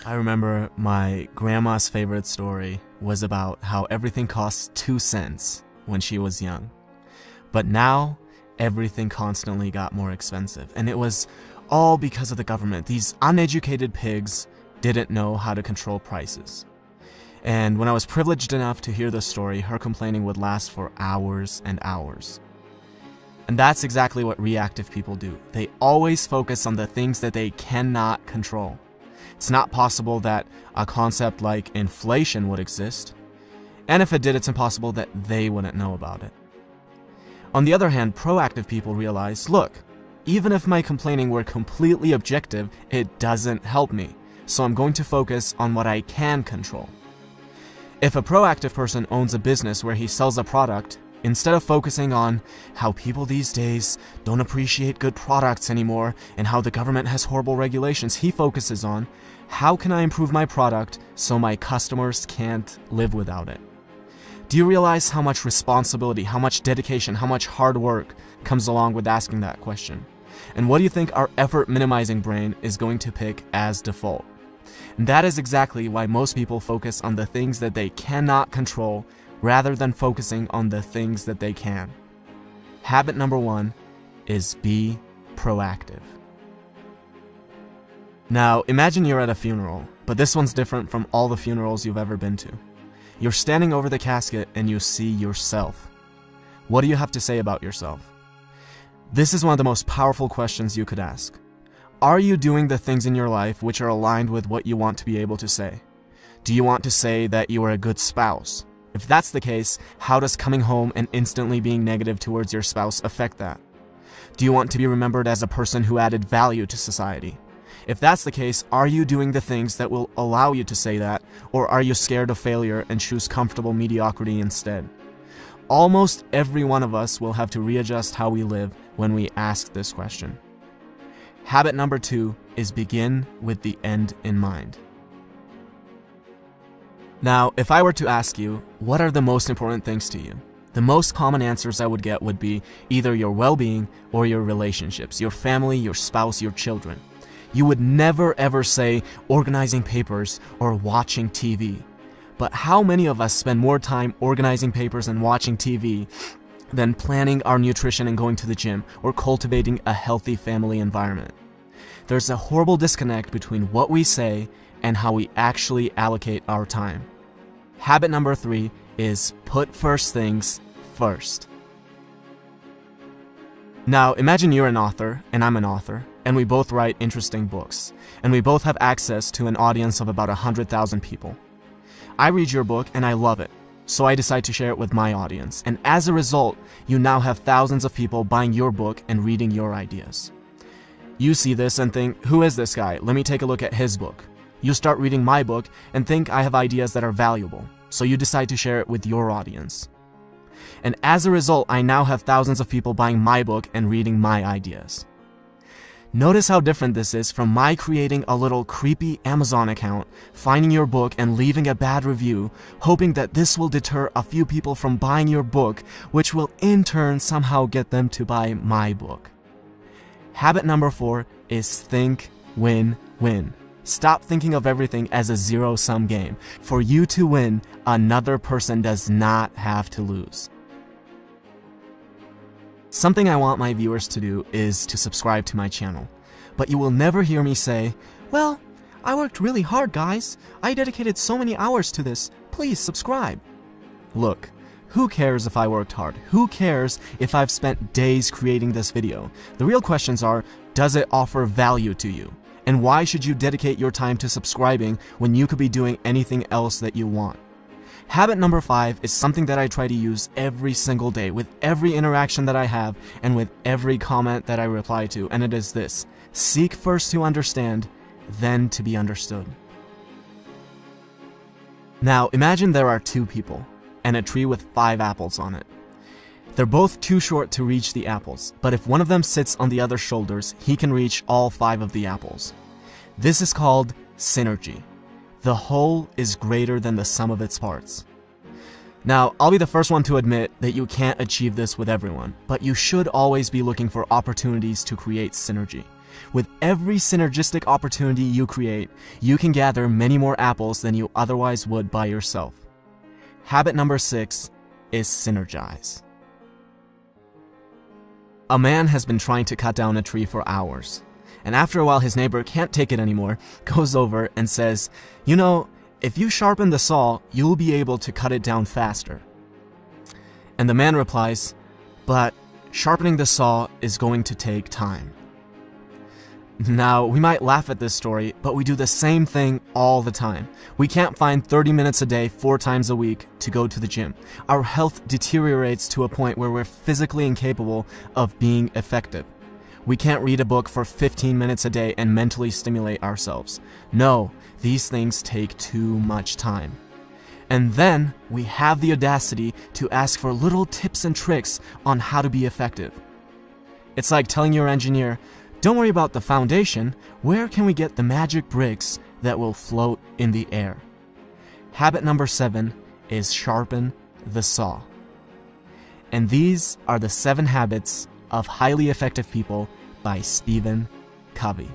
I remember my grandma's favorite story was about how everything cost 2 cents when she was young. But now, everything constantly got more expensive. And it was all because of the government. These uneducated pigs didn't know how to control prices. And when I was privileged enough to hear this story, her complaining would last for hours and hours. And that's exactly what reactive people do. They always focus on the things that they cannot control. It's not possible that a concept like inflation would exist, and if it did, it's impossible that they wouldn't know about it. On the other hand, proactive people realize, look, even if my complaining were completely objective, it doesn't help me, so I'm going to focus on what I can control. If a proactive person owns a business where he sells a product, instead of focusing on how people these days don't appreciate good products anymore and how the government has horrible regulations, he focuses on how can I improve my product so my customers can't live without it. Do you realize how much responsibility, how much dedication, how much hard work comes along with asking that question? And what do you think our effort minimizing brain is going to pick as default? And that is exactly why most people focus on the things that they cannot control rather than focusing on the things that they can. Habit number 1 is be proactive. Now, imagine you're at a funeral, but this one's different from all the funerals you've ever been to. You're standing over the casket and you see yourself. What do you have to say about yourself? This is one of the most powerful questions you could ask. Are you doing the things in your life which are aligned with what you want to be able to say? Do you want to say that you are a good spouse? If that's the case, how does coming home and instantly being negative towards your spouse affect that? Do you want to be remembered as a person who added value to society? If that's the case, are you doing the things that will allow you to say that, or are you scared of failure and choose comfortable mediocrity instead? Almost every one of us will have to readjust how we live when we ask this question. Habit number 2 is begin with the end in mind. Now, if I were to ask you, what are the most important things to you? The most common answers I would get would be either your well-being or your relationships, your family, your spouse, your children. You would never ever say organizing papers or watching TV. But how many of us spend more time organizing papers and watching TV than planning our nutrition and going to the gym or cultivating a healthy family environment? There's a horrible disconnect between what we say and how we actually allocate our time. Habit number 3 is put first things first. Now, imagine you're an author and I'm an author, and we both write interesting books, and we both have access to an audience of about 100,000 people. I read your book and I love it, so I decide to share it with my audience, and as a result, you now have thousands of people buying your book and reading your ideas. You see this and think, who is this guy? Let me take a look at his book. You start reading my book and think I have ideas that are valuable, so you decide to share it with your audience. And as a result, I now have thousands of people buying my book and reading my ideas. Notice how different this is from my creating a little creepy Amazon account, finding your book and leaving a bad review, hoping that this will deter a few people from buying your book, which will in turn somehow get them to buy my book. Habit number 4 is think win-win. Stop thinking of everything as a zero-sum game. For you to win, another person does not have to lose. Something I want my viewers to do is to subscribe to my channel. But you will never hear me say, well, I worked really hard, guys. I dedicated so many hours to this. Please subscribe. Look, who cares if I worked hard? Who cares if I've spent days creating this video? The real questions are, does it offer value to you? And why should you dedicate your time to subscribing when you could be doing anything else that you want? Habit number 5 is something that I try to use every single day with every interaction that I have and with every comment that I reply to, and it is this: seek first to understand, then to be understood. Now, imagine there are 2 people and a tree with 5 apples on it. They're both too short to reach the apples, but if one of them sits on the other's shoulders, he can reach all 5 of the apples. This is called synergy. The whole is greater than the sum of its parts. Now, I'll be the first one to admit that you can't achieve this with everyone, but you should always be looking for opportunities to create synergy. With every synergistic opportunity you create, you can gather many more apples than you otherwise would by yourself. Habit number 6 is synergize. A man has been trying to cut down a tree for hours, and after a while his neighbor can't take it anymore, goes over and says, "You know, if you sharpen the saw, you'll be able to cut it down faster." And the man replies, "But sharpening the saw is going to take time." Now, we might laugh at this story, but we do the same thing all the time. We can't find 30 minutes a day, 4 times a week, to go to the gym. Our health deteriorates to a point where we're physically incapable of being effective. We can't read a book for 15 minutes a day and mentally stimulate ourselves. No, these things take too much time. And then we have the audacity to ask for little tips and tricks on how to be effective. It's like telling your engineer, "Don't worry about the foundation, where can we get the magic bricks that will float in the air?" Habit number 7 is sharpen the saw. And these are the 7 habits of highly effective people by Stephen Covey.